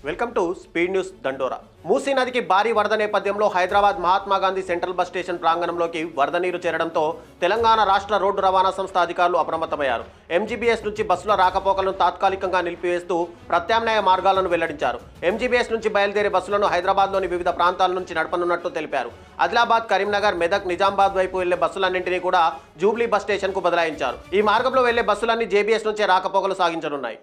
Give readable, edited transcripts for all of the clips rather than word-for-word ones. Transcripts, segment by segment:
Welcome to speed news దండోరా. మూసీ నదికి భారీ వరద నేపథ్యంలో Hyderabad Mahatma Gandhi central bus station ప్రాంగణంలోకి వరద నీరు చేరడంతో తెలంగాణ రాష్ట్ర రోడ్డు రవాణా సంస్థ అధికారులు అప్రమత్తమయ్యారు. ఎంజీబీఎస్ నుంచి బస్సుల రాకపోకలను తాత్కాలికంగా నిలిపివేస్తూ ప్రత్యామ్నాయ మార్గాలను వెల్లడించారు. ఎంజీబీఎస్ నుంచి బయలుదేరే బస్సులను హైదరాబాద్లోని వివిధ ప్రాంతాల నుంచి నడపనున్నట్టు తెలిపారు. ఆదిలాబాద్, కరీంనగర్, మెదక్, నిజామాబాద్ వైపు వెళ్లే బస్సులన్నింటినీ కూడా జూబ్లీ బస్ స్టేషన్ కు బదలాయించారు. ఈ మార్గంలో వెళ్లే బస్సులన్నీ జేబీఎస్ నుంచే రాకపోకలు సాగించనున్నాయి.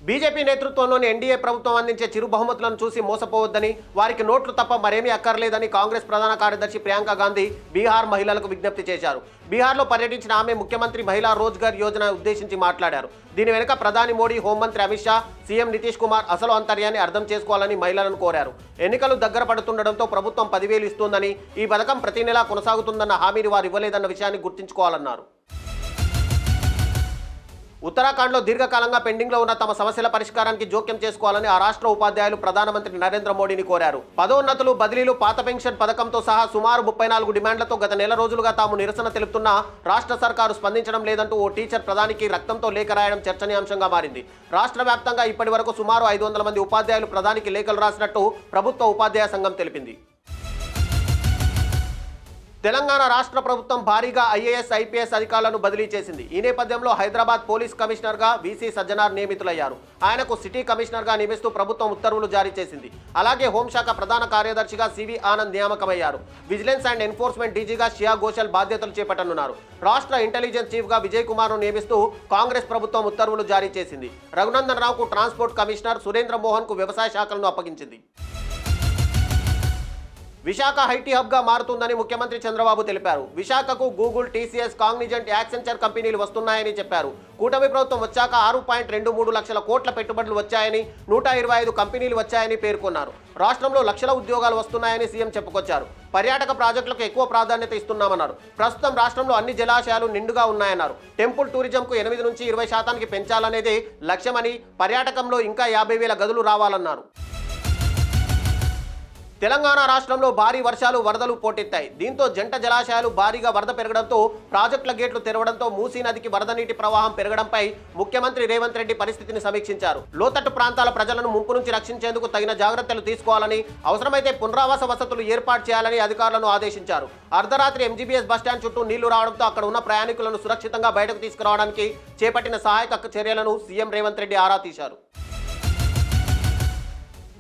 బీజేపీ నేతృత్వంలోని ఎన్డీఏ ప్రభుత్వం అందించే చిరు బహుమతులను చూసి మోసపోవద్దని, వారికి నోట్లు తప్ప మరేమీ అక్కర్లేదని కాంగ్రెస్ ప్రధాన కార్యదర్శి ప్రియాంక గాంధీ బీహార్ మహిళలకు విజ్ఞప్తి చేశారు. బీహార్లో పర్యటించిన ఆమె ముఖ్యమంత్రి మహిళా రోజ్గార్ యోజన ఉద్దేశించి మాట్లాడారు. దీని వెనుక ప్రధాని మోడీ, హోంమంత్రి అమిత్ షా, సీఎం నితీష్ కుమార్ అసలు అంతర్యాన్ని అర్థం చేసుకోవాలని మహిళలను కోరారు. ఎన్నికలు దగ్గర పడుతుండటంతో ప్రభుత్వం 10,000 ఇస్తోందని, ఈ పథకం ప్రతి నెలా కొనసాగుతుందన్న హామీని వారు ఇవ్వలేదన్న విషయాన్ని గుర్తుంచుకోవాలన్నారు. ఉత్తరాఖండ్లో దీర్ఘకాలంగా పెండింగ్లో ఉన్న తమ సమస్యల పరిష్కారానికి జోక్యం చేసుకోవాలని ఆ రాష్ట్ర ఉపాధ్యాయులు ప్రధానమంత్రి నరేంద్ర మోడీని కోరారు. పదోన్నతులు, బదిలీలు, పాత పెన్షన్ పథకంతో సహా సుమారు 34 డిమాండ్లతో గత నెల రోజులుగా తాము నిరసన తెలుపుతున్నా రాష్ట్ర సర్కారు స్పందించడం లేదంటూ ఓ టీచర్ ప్రధానికి రక్తంతో లేఖ రాయడం చర్చనీయాంశంగా మారింది. రాష్ట్ర వ్యాప్తంగా ఇప్పటి వరకు సుమారు 500 మంది ఉపాధ్యాయులు ప్రధానికి లేఖలు రాసినట్టు ప్రభుత్వ ఉపాధ్యాయ సంఘం తెలిపింది. తెలంగాణ రాష్ట్ర ప్రభుత్వం భారీగా ఐఏఎస్, ఐపీఎస్ అధికారులను బదిలీ చేసింది. ఈ నేపథ్యంలో హైదరాబాద్ పోలీస్ కమిషనర్గా వీసీ సజ్జనార్ నియమితులయ్యారు. ఆయనకు సిటీ కమిషనర్గా నియమిస్తూ ప్రభుత్వం ఉత్తర్వులు జారీ చేసింది. అలాగే హోంశాఖ ప్రధాన కార్యదర్శిగా సివి ఆనంద్ నియామకమయ్యారు. విజిలెన్స్ అండ్ ఎన్ఫోర్స్మెంట్ డీజీగా షియా ఘోషల్ బాధ్యతలు చేపట్టనున్నారు. రాష్ట్ర ఇంటెలిజెన్స్ చీఫ్గా విజయ్ కుమార్ను నియమిస్తూ కాంగ్రెస్ ప్రభుత్వం ఉత్తర్వులు జారీ చేసింది. రఘునందన్ రావుకు ట్రాన్స్పోర్ట్ కమిషనర్, సురేంద్ర మోహన్కు వ్యవసాయ శాఖలను అప్పగించింది. విశాఖ ఐటీ హబ్గా మారుతుందని ముఖ్యమంత్రి చంద్రబాబు తెలిపారు. విశాఖకు గూగుల్, టీసీఎస్, కాగ్నిజెంట్, యాక్సెంచర్ కంపెనీలు వస్తున్నాయని చెప్పారు. కూటమి ప్రభుత్వం వచ్చాక 6.23 లక్షల కోట్ల పెట్టుబడులు వచ్చాయని, 125 కంపెనీలు వచ్చాయని పేర్కొన్నారు. రాష్ట్రంలో లక్షల ఉద్యోగాలు వస్తున్నాయని సీఎం చెప్పుకొచ్చారు. పర్యాటక ప్రాజెక్టులకు ఎక్కువ ప్రాధాన్యత ఇస్తున్నామన్నారు. ప్రస్తుతం రాష్ట్రంలో అన్ని జలాశయాలు నిండుగా ఉన్నాయన్నారు. టెంపుల్ టూరిజంకు 8 నుంచి 20% పెంచాలనేదే లక్ష్యమని, పర్యాటకంలో ఇంకా 50,000 గదులు రావాలన్నారు. తెలంగాణ రాష్ట్రంలో భారీ వర్షాలు, వరదలు పోటెత్తాయి. దీంతో జంట జలాశయాలు భారీగా వరద పెరగడంతో ప్రాజెక్టుల గేట్లు తెరవడంతో మూసీ నదికి వరద నీటి ప్రవాహం పెరగడంపై ముఖ్యమంత్రి రేవంత్ రెడ్డి పరిస్థితిని సమీక్షించారు. లోతట్టు ప్రాంతాల ప్రజలను ముంపు నుంచి రక్షించేందుకు తగిన జాగ్రత్తలు తీసుకోవాలని, అవసరమైతే పునరావాస వసతులు ఏర్పాటు చేయాలని అధికారులను ఆదేశించారు. అర్ధరాత్రి ఎంజీబీఎస్ బస్టాండ్ చుట్టూ నీళ్లు రావడంతో అక్కడ ఉన్న ప్రయాణికులను సురక్షితంగా బయటకు తీసుకురావడానికి చేపట్టిన సహాయక చర్యలను సీఎం రేవంత్ రెడ్డి ఆరా తీశారు.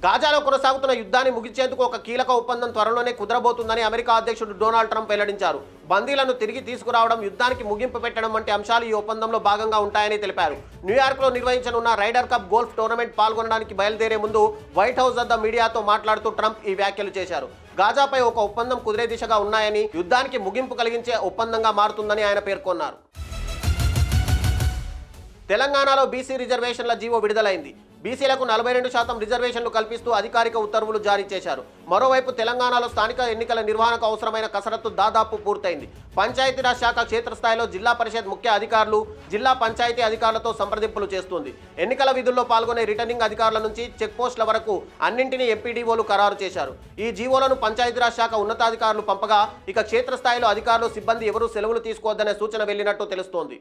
గాజాలో కొనసాగుతున్న యుద్ధాన్ని ముగించేందుకు ఒక కీలక ఒప్పందం త్వరలోనే కుదరబోతుందని అమెరికా అధ్యక్షుడు డొనాల్డ్ ట్రంప్ వెల్లడించారు. బందీలను తిరిగి తీసుకురావడం, యుద్ధానికి ముగింపు పెట్టడం వంటి అంశాలు ఈ ఒప్పందంలో భాగంగా ఉంటాయని తెలిపారు. న్యూయార్క్లో నిర్వహించనున్న రైడర్ కప్ గోల్ఫ్ టోర్నమెంట్ పాల్గొనడానికి బయలుదేరే ముందు వైట్ హౌస్ వద్ద మీడియాతో మాట్లాడుతూ ట్రంప్ ఈ వ్యాఖ్యలు చేశారు. గాజాపై ఒక ఒప్పందం కుదిరే దిశగా ఉన్నాయని, యుద్ధానికి ముగింపు కలిగించే ఒప్పందంగా మారుతుందని ఆయన పేర్కొన్నారు. తెలంగాణలో బీసీ రిజర్వేషన్ల జీవో విడుదలైంది. బీసీలకు 42% రిజర్వేషన్లు కల్పిస్తూ అధికారిక ఉత్తర్వులు జారీ చేశారు. మరోవైపు తెలంగాణలో స్థానిక ఎన్నికల నిర్వహణకు అవసరమైన కసరత్తు దాదాపు పూర్తయింది. పంచాయతీరాజ్ శాఖ క్షేత్రస్థాయిలో జిల్లా పరిషత్ ముఖ్య అధికారులు, జిల్లా పంచాయతీ అధికారులతో సంప్రదింపులు చేస్తుంది. ఎన్నికల విధుల్లో పాల్గొనే రిటర్నింగ్ అధికారుల నుంచి చెక్ పోస్టుల వరకు అన్నింటినీ ఎంపీడీఓలు ఖరారు చేశారు. ఈ జీవోలను పంచాయతీరాజ్ శాఖ ఉన్నతాధికారులు పంపగా, ఇక క్షేత్రస్థాయిలో అధికారులు, సిబ్బంది ఎవరూ సెలవులు తీసుకోవద్దనే సూచన వెళ్లినట్టు తెలుస్తోంది.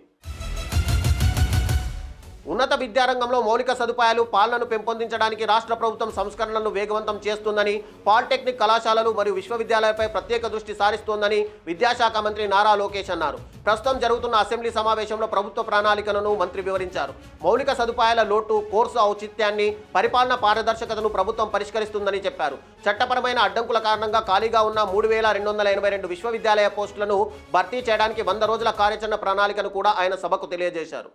ఉన్నత విద్యారంగంలో మౌలిక సదుపాయాలు, పాలనను పెంపొందించడానికి రాష్ట్ర ప్రభుత్వం సంస్కరణలను వేగవంతం చేస్తుందని, పాలిటెక్నిక్ కళాశాలలు మరియు విశ్వవిద్యాలయాలపై ప్రత్యేక దృష్టి సారిస్తోందని విద్యాశాఖ మంత్రి నారా లోకేష్ అన్నారు. ప్రస్తుతం జరుగుతున్న అసెంబ్లీ సమావేశంలో ప్రభుత్వ ప్రణాళికలను మంత్రి వివరించారు. మౌలిక సదుపాయాల లోటు, కోర్సు ఔచిత్యాన్ని, పరిపాలన పారదర్శకతను ప్రభుత్వం పరిష్కరిస్తుందని చెప్పారు. చట్టపరమైన అడ్డంకుల కారణంగా ఖాళీగా ఉన్న 3,282 విశ్వవిద్యాలయ పోస్టులను భర్తీ చేయడానికి 100 రోజుల కార్యాచరణ ప్రణాళికను కూడా ఆయన సభకు తెలియజేశారు.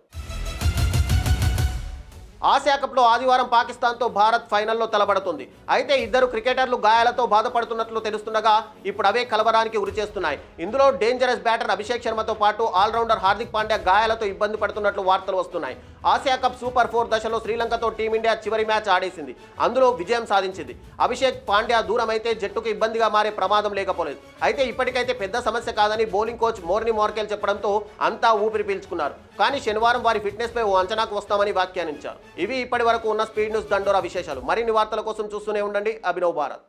ఆసియా కప్లో ఆదివారం పాకిస్తాన్తో భారత్ ఫైనల్లో తలబడుతుంది. అయితే ఇద్దరు క్రికెటర్లు గాయాలతో బాధపడుతున్నట్లు తెలుస్తుండగా ఇప్పుడు అవే కలవరానికి గురిచేస్తున్నాయి. ఇందులో డేంజరస్ బ్యాటర్ అభిషేక్ శర్మతో పాటు ఆల్రౌండర్ హార్దిక్ పాండ్యా గాయాలతో ఇబ్బంది పడుతున్నట్లు వార్తలు వస్తున్నాయి. ఆసియా కప్ సూపర్ 4 దశలో శ్రీలంకతో టీమిండియా చివరి మ్యాచ్ ఆడేసింది. అందులో విజయం సాధించింది. అభిషేక్, పాండ్యా దూరమైతే జట్టుకు ఇబ్బందిగా మారే ప్రమాదం లేకపోలేదు. అయితే ఇప్పటికైతే పెద్ద సమస్య కాదని బౌలింగ్ కోచ్ మోర్ని మార్కెల్ చెప్పడంతో అంతా ఊపిరి పీల్చుకున్నారు. కానీ శనివారం వారి ఫిట్నెస్ పై ఓ అంచనాకు వస్తామని వ్యాఖ్యానించారు. ఇవి ఇప్పటి వరకు ఉన్న స్పీడ్ న్యూస్ దండోరా విశేషాలు. మరిన్ని వార్తల కోసం చూస్తూనే ఉండండి అభినవ్ భారత్.